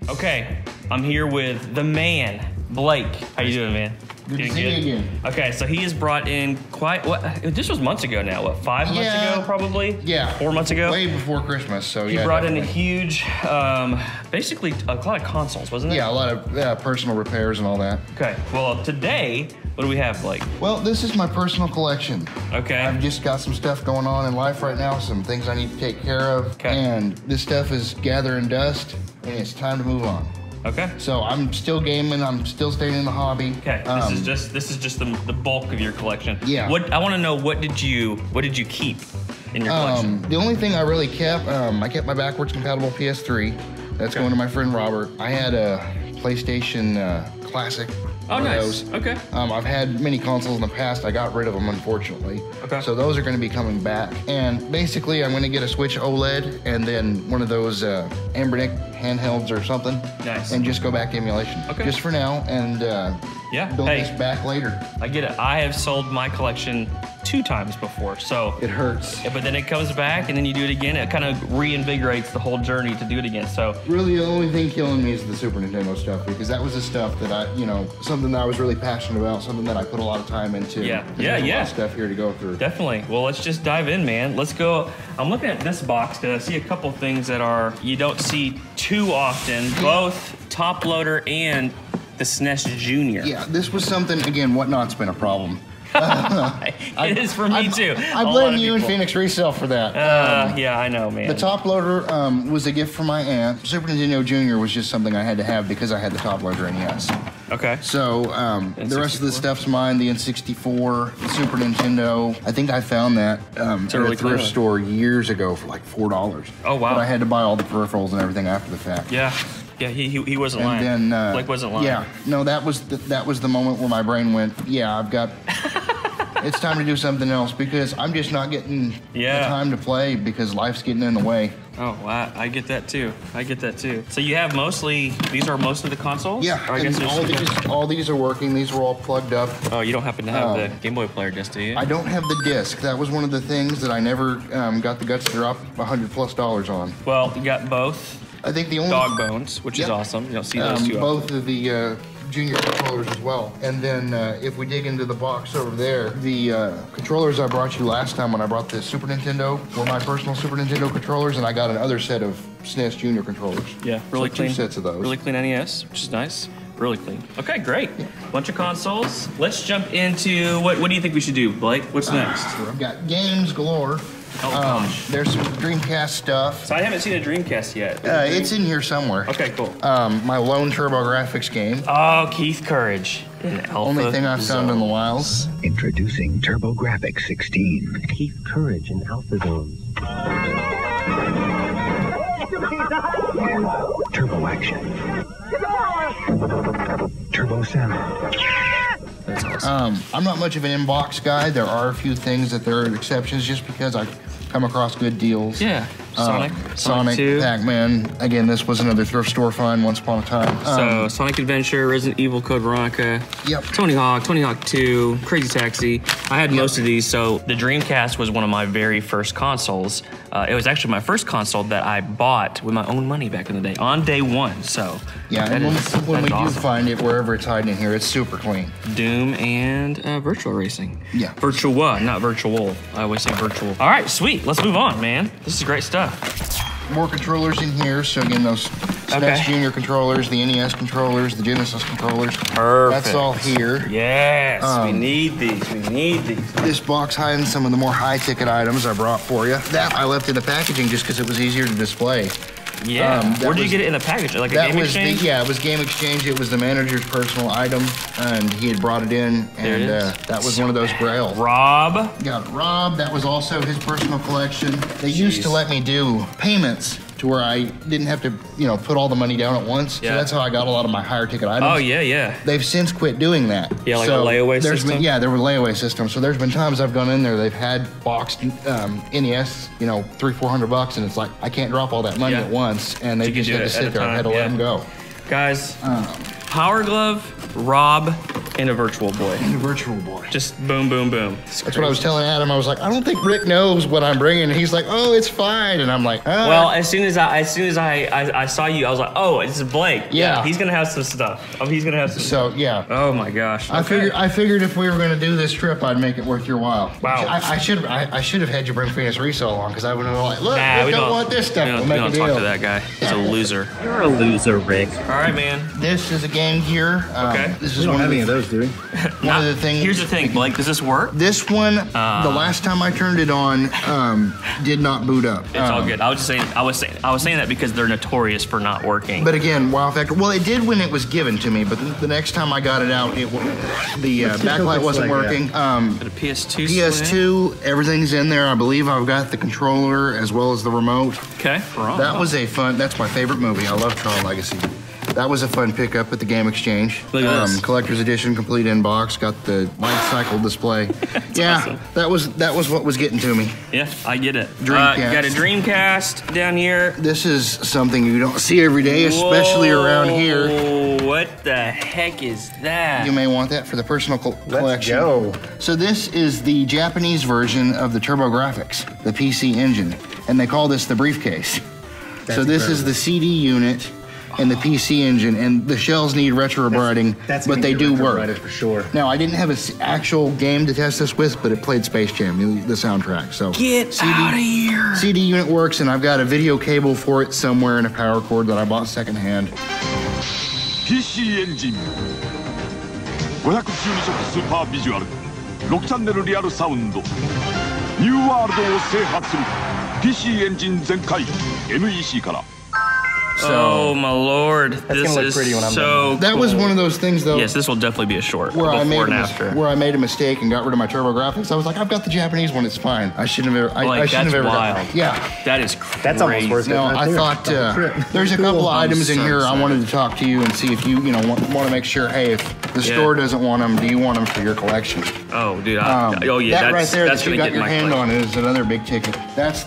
Okay, I'm here with the man, Blake. How you doing, man? Good to see you again. Okay, so he has brought in this was months ago now, what, 5 months ago probably? Yeah. 4 months ago? Way before Christmas, so he yeah. He brought in a huge, basically a lot of consoles, wasn't it? Yeah, a lot of personal repairs and all that. Okay, well today, what do we have, Blake? Well, this is my personal collection. Okay. I've just got some stuff going on in life right now, some things I need to take care of. Okay. And this stuff is gathering dust, and it's time to move on. Okay. So I'm still gaming. I'm still staying in the hobby. Okay. This is just the bulk of your collection. Yeah. I want to know what did you keep in your collection? The only thing I really kept, I kept my backwards compatible PS3. That's going to my friend Robert. I had a PlayStation Classic. Oh, nice. Okay. I've had many consoles in the past. I got rid of them, unfortunately. Okay. So those are going to be coming back. And basically, I'm going to get a Switch OLED and then one of those Ambernick handhelds or something. Nice. And just go back to emulation. Okay. Just for now, and build this back later. I get it. I have sold my collection 2 times before, so it hurts. But then it comes back, and then you do it again. It kind of reinvigorates the whole journey to do it again. So really, the only thing killing me is the Super Nintendo stuff, because that was the stuff that something that I was really passionate about, something that I put a lot of time into. Yeah. There's a lot of stuff here to go through. Definitely. Well, let's just dive in, man. Let's go. I'm looking at this box to see a couple things that you don't see too often, both top loader and the SNES Junior. Yeah, this was something, again, Whatnot's been a problem. It is for me too. I blame you and Phoenix Resale for that. Yeah, I know, man. The top loader was a gift from my aunt. Super Nintendo Junior was just something I had to have because I had the top loader NES. Okay. So the rest of the stuff's mine, the N64, the Super Nintendo. I think I found that at a thrift store years ago for like $4. Oh, wow. But I had to buy all the peripherals and everything after the fact. Yeah. Yeah, he wasn't lying. And then, Blake wasn't lying. Yeah, no, that was the moment where my brain went, yeah, I've got, it's time to do something else, because I'm just not getting the time to play because life's getting in the way. Oh, wow, I get that too. So you have these are most of the consoles? Yeah, or I guess all these are working. These are all plugged up. Oh, you don't happen to have the Game Boy player disc, do you? I don't have the disc. That was one of the things that I never got the guts to drop $100+ on. Well, you got both. I think the only dog bones, which is awesome. You don't see those too both of the Junior controllers as well. And then if we dig into the box over there, the controllers I brought you last time when I brought the Super Nintendo were my personal Super Nintendo controllers, and I got another set of SNES Junior controllers. Yeah, really clean. 2 sets of those. Really clean NES, which is nice. Really clean. Okay, great. Bunch of consoles. Let's jump into what do you think we should do, Blake? What's next? I've got games galore. Oh, gosh. There's some Dreamcast stuff. So I haven't seen a Dreamcast yet. It's in here somewhere. Okay, cool. My Lone TurboGrafx game. Oh, Keith Courage. Only thing I've found in the wilds. Introducing TurboGrafx 16. Keith Courage in Alpha Zones. Turbo Action. Turbo Sound. That's awesome. I'm not much of an inbox guy. There are a few things that there are exceptions just because I come across good deals. Yeah. Sonic 2. Pac-Man. Again, this was another thrift store find once upon a time. So Sonic Adventure, Resident Evil Code Veronica. Yep. Tony Hawk 2, Crazy Taxi. I had most of these. So the Dreamcast was one of my very first consoles. It was actually my first console that I bought with my own money back in the day, on day one. So yeah, and when we do find it, wherever it's hiding in here, it's super clean. Doom and Virtual Racing. Yeah. Virtua, not virtual. I always say virtual. All right, sweet. Let's move on, man. This is great stuff. More controllers in here. So again, those SNES Junior controllers, the NES controllers, the Genesis controllers. Perfect. That's all here. Yes, we need these. We need these. This box hiding some of the more high-ticket items I brought for you. That I left in the packaging just because it was easier to display. Yeah. Where did you get it in the package? Like a Game Exchange? Yeah, it was Game Exchange. It was the manager's personal item, and he had brought it in, and that was one of those grails. Rob. Yeah, Rob. That was also his personal collection. They used to let me do payments to where I didn't have to, put all the money down at once. Yeah. So that's how I got a lot of my higher ticket items. Oh, yeah, yeah. They've since quit doing that. Yeah, like a layaway system? There were layaway systems. So there's been times I've gone in there, they've had boxed NES, $300-400, and it's like, I can't drop all that money at once. And they just had to sit there. I had to let them go. Guys, Power Glove, Rob, And a virtual boy. And a virtual boy. Just boom, boom, boom. That's what I was telling Adam. I was like, I don't think Rick knows what I'm bringing. And he's like, oh, it's fine. And I'm like, oh. Well, as soon as I saw you, I was like, oh, it's Blake. Yeah. He's gonna have some stuff. Oh, he's gonna have some. So yeah. Oh my gosh. I figured if we were going to do this trip, I'd make it worth your while. Wow. I should have had you bring Phoenix Resale along because I would have been like, look, Nah, we don't want this stuff. We don't talk to that guy. He's a loser. You're a loser, Rick. All right, man. This is a Game Gear. Okay. This We is don't one have of any of those, do we? one of the things. Here's the thing, Blake. Does this work? This one, the last time I turned it on, did not boot up. It's all good. I was saying that because they're notorious for not working. But again, wow factor. Well, it did when it was given to me, but the next time I got it out, the backlight wasn't working. The PS2. PS2, everything's in there. I believe I've got the controller as well as the remote. Okay. That was that's my favorite movie. I love Tron Legacy. That was a fun pickup at the Game Exchange. Look at this. Collector's edition, complete inbox, got the life cycle display. Yeah, awesome. that was what was getting to me. Yeah, I get it. Dreamcast. Got a Dreamcast down here. This is something you don't see every day, especially around here. What the heck is that? You may want that for the personal collection. Let's go. So this is the Japanese version of the TurboGrafx, the PC engine, and they call this the briefcase. So this is the CD unit and the PC engine, and the shells need retro writing, but they do work. For sure. Now, I didn't have an actual game to test this with, but it played Space Jam, the soundtrack. So Get out of here. CD unit works, and I've got a video cable for it somewhere and a power cord that I bought secondhand. PC エンジン512色スーパービジュアル6チャンネルリアルサウンドニューワールドを制覇する PC エンジン全開 NEC から Oh my lord! This gonna look is pretty when I'm so. done. That was one of those things, though. Yes, this will definitely be a short. Where I Before and after. made a mistake and got rid of my TurboGrafx. I was like, I've got the Japanese one, it's fine. I shouldn't have ever. I shouldn't have ever. Wild. Yeah. That is crazy. That's almost worth it. No, I thought there's a couple of items in here I wanted to talk to you and see if you want to make sure. Hey, if the store doesn't want them, do you want them for your collection? Oh, dude. Oh yeah. That right there that's that you gonna got get your my hand collection. on is another big ticket. That's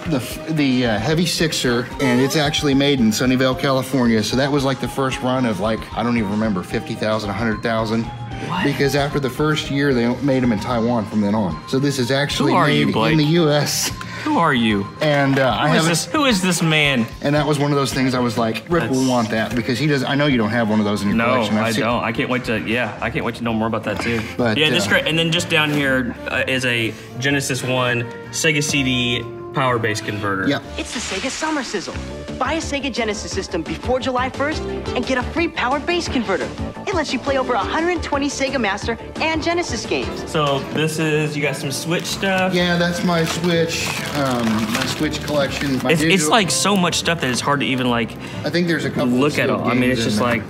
the heavy sixer, and it's actually made in Sunnyvale, California. So that was like the first run of like, I don't even remember, 50,000, 100,000. Because after the first year, they made them in Taiwan from then on. So this is actually made in the U.S. Who are you? And Who is this man? And that was one of those things I was like, Rick will want that because he does. I know you don't have one of those in your collection. I don't. I can't wait to. Yeah, I can't wait to know more about that too. But, yeah, this great. And then just down here is a Genesis One Sega CD power base converter. Yeah. It's the Sega Summer Sizzle. Buy a Sega Genesis system before July 1st and get a free power base converter. It lets you play over 120 Sega Master and Genesis games. So this is, you got some Switch stuff? Yeah, that's my Switch collection. It's like so much stuff that it's hard to even like I think there's a couple look at all. I mean, it's just like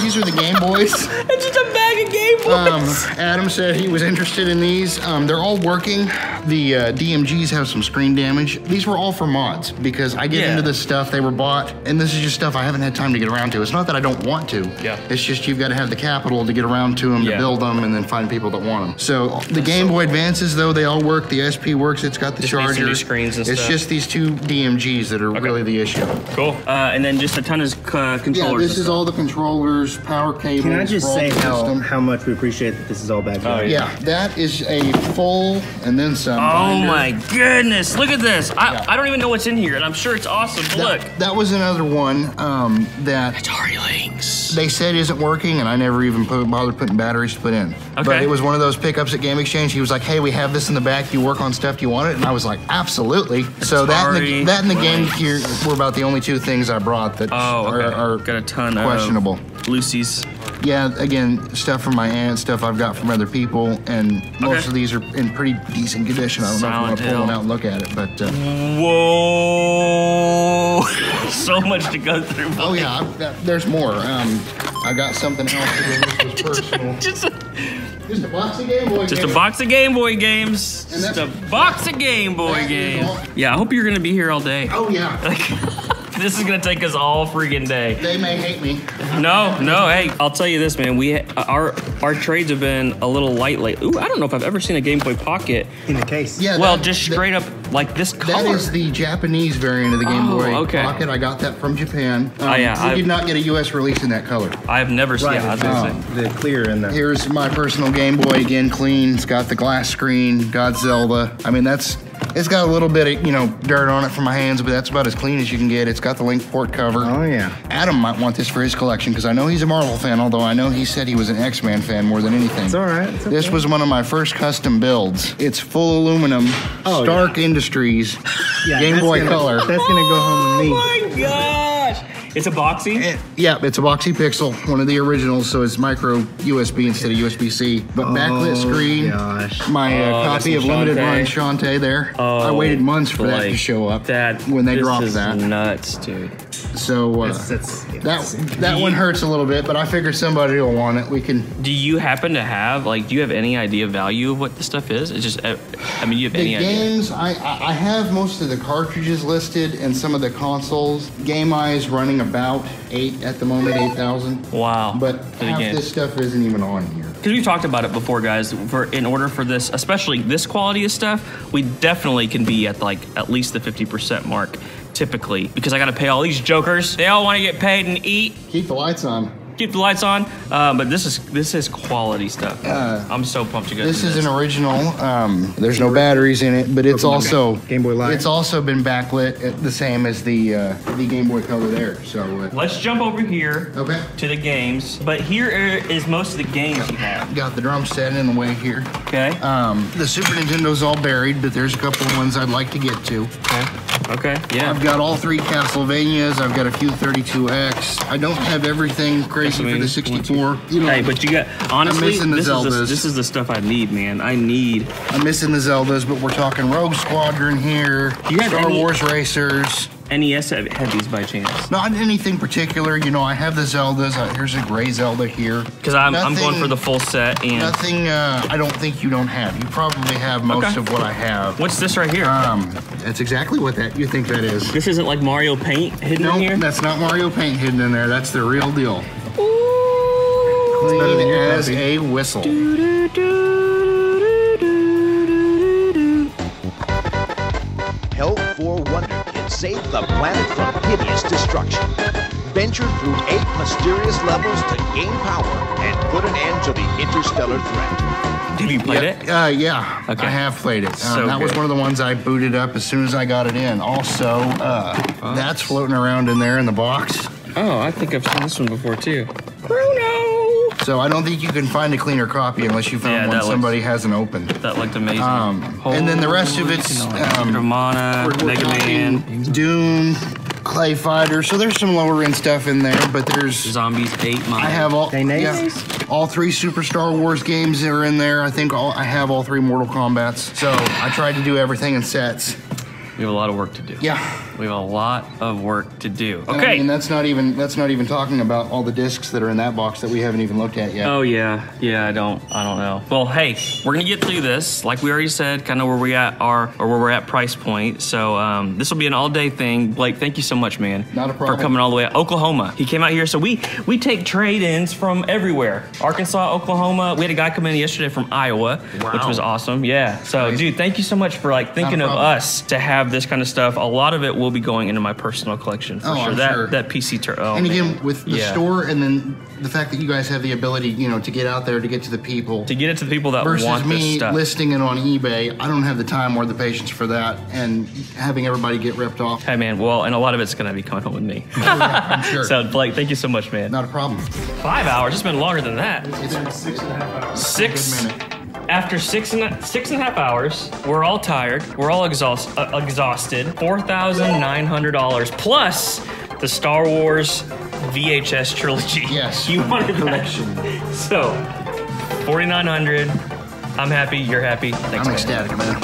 these are the Game Boys. It's just a bag of Game Boys. Adam said he was interested in these. They're all working. The DMGs have some screen damage. These were all for mods because I get into this stuff. They were bought, and this is just stuff I haven't had time to get around to. It's not that I don't want to. Yeah. It's just you've got to have the capital to get around to them, to build them, and then find people that want them. So the Game Boy Advances, though, they all work. The SP works. It's got the charger. New screens and it's stuff. just these two DMGs that are really the issue. Cool. And then just a ton of controllers. Yeah, this is all the controllers, power cables. Can I just say system. how much we appreciate that this is all back there? Yeah, that is a full and then some. Oh binder. my goodness! Look at this. I don't even know what's in here, and I'm sure it's awesome. But look, that was another one that Atari Lynx. They said isn't working, and I never even bothered putting batteries to put in. Okay. But it was one of those pickups at Game Exchange. He was like, "Hey, we have this in the back. You work on stuff. Do you want it?" And I was like, "Absolutely." So that and the Game Gear were about the only two things I brought that are got a ton questionable. Of Lucy's. Yeah, again, stuff from my aunt, stuff I've got from other people, and most of these are in pretty decent condition. I don't know if you want to pull one out and look at it, but whoa, so much to go through. Oh yeah, there's more. I got something else. This was personal. Just a box of Game Boy games. Just a box of Game Boy games. Just a box of Game Boy games. Yeah, I hope you're gonna be here all day. Oh yeah. This is gonna take us all freaking day. They may hate me. No, hey, I'll tell you this, man. Our trades have been a little light lately. Ooh, I don't know if I've ever seen a Game Boy Pocket in a case. Yeah. Well, just straight up like this color. That is the Japanese variant of the Game Boy okay. Pocket. I got that from Japan. Yeah, we did not get a U.S. release in that color. I have never seen it. The clear in there. Here's my personal Game Boy, again, clean. It's got the glass screen, got Zelda. I mean, it's got a little bit of, you know, dirt on it from my hands, but that's about as clean as you can get. It's got the link port cover. Oh, yeah. Adam might want this for his collection because I know he's a Marvel fan, although I know he said he was an X-Men fan more than anything. It's all right. It's okay. This was one of my first custom builds. It's full aluminum, Stark Industries, Game Boy Color. That's going to go home with me. Oh my gosh! It's a boxy? Yeah, it's a boxy Pixel, one of the originals, so it's micro USB instead of USB-C. But backlit screen, my copy of Limited Run Shantae there. I waited months for that to show up when they dropped that. This is nuts, dude. So that one hurts a little bit, but I figured somebody will want it. We can. Do you happen to have, like, do you have any idea value of what this stuff is? It's just, I mean, you have any idea? The games, I have most of the cartridges listed and some of the consoles. Game Eye's running about 8 at the moment, 8,000. Wow. But half this stuff isn't even on here. Because we've talked about it before, guys. In order for this, especially this quality of stuff, we definitely can be at like at least the 50% mark, typically. Because I got to pay all these jokers. They all want to get paid and eat. Keep the lights on. Keep the lights on. But this is quality stuff. I'm so pumped to go. This is an original. There's no batteries in it, but it's also Game Boy Live. It's also been backlit the same as the Game Boy Color there. So let's jump over here. Okay. To the games. But here is most of the games you have. Got the drum set in the way here. Okay. The Super Nintendo's all buried, but there's a couple of ones I'd like to get to. Okay. Yeah. I've got all 3 Castlevanias. I've got a few 32X. I don't have everything crazy for the 64. You know, hey, but you got, honestly, I'm missing the Zeldas. This is the stuff I need, man. I'm missing the Zeldas, but we're talking Rogue Squadron here. Do you have Star Wars Racers. NES had these by chance? Not anything particular. You know, I have the Zeldas. Here's a gray Zelda here. Because I'm going for the full set. And nothing I don't think you don't have. You probably have most of what I have. What's this right here? That's exactly what you think that is. This isn't like Mario Paint hidden in here? No, that's not Mario Paint hidden in there. That's the real deal. Ooh. Clean as a whistle. Help for Wonder Kids save the planet from hideous destruction. Venture through 8 mysterious levels to gain power and put an end to the interstellar threat. Have you played it? Yeah. Okay. I have played it. That was one of the ones I booted up as soon as I got it in. Also, that's floating around in there in the box. Oh, I think I've seen this one before too. So I don't think you can find a cleaner copy unless you found one somebody hasn't opened. That looked amazing. And then the rest of it's Mana, Mega Man, Doom, Clay Fighter. So there's some lower end stuff in there, but there's Zombies 8. I have all 3 Super Star Wars games that are in there. I think I have all 3 Mortal Kombats. So I tried to do everything in sets. We have a lot of work to do. Yeah. We have a lot of work to do. Okay. Okay. And that's not even talking about all the discs that are in that box that we haven't even looked at yet. Oh yeah. Yeah, I don't know. Well, hey, we're gonna get through this. Like we already said, kind of where we at where we're at price point. So this will be an all-day thing. Blake, thank you so much, man. Not a problem. For coming all the way out. Oklahoma. He came out here. So we take trade-ins from everywhere. Arkansas, Oklahoma. We had a guy come in yesterday from Iowa, which was awesome. Yeah. So dude, thank you so much for like thinking of us to have this kind of stuff. A lot of it will be going into my personal collection for sure. That PC and again, with the store and then the fact that you guys have the ability, you know, to get out there to get to the people. To get it to the people that want this stuff. Versus me listing it on eBay, I don't have the time or the patience for that and having everybody get ripped off. Hey man, well, and a lot of it's gonna be coming home with me. I'm sure. So Blake, thank you so much, man. Not a problem. 5 hours, it's been longer than that. It's been 6.5 hours. After six and a half hours, we're all tired. We're all exhausted. $4,900 plus the Star Wars VHS trilogy. Yes, you wanted collection. So, $4,900. I'm happy. You're happy. Thanks, I'm ecstatic, man.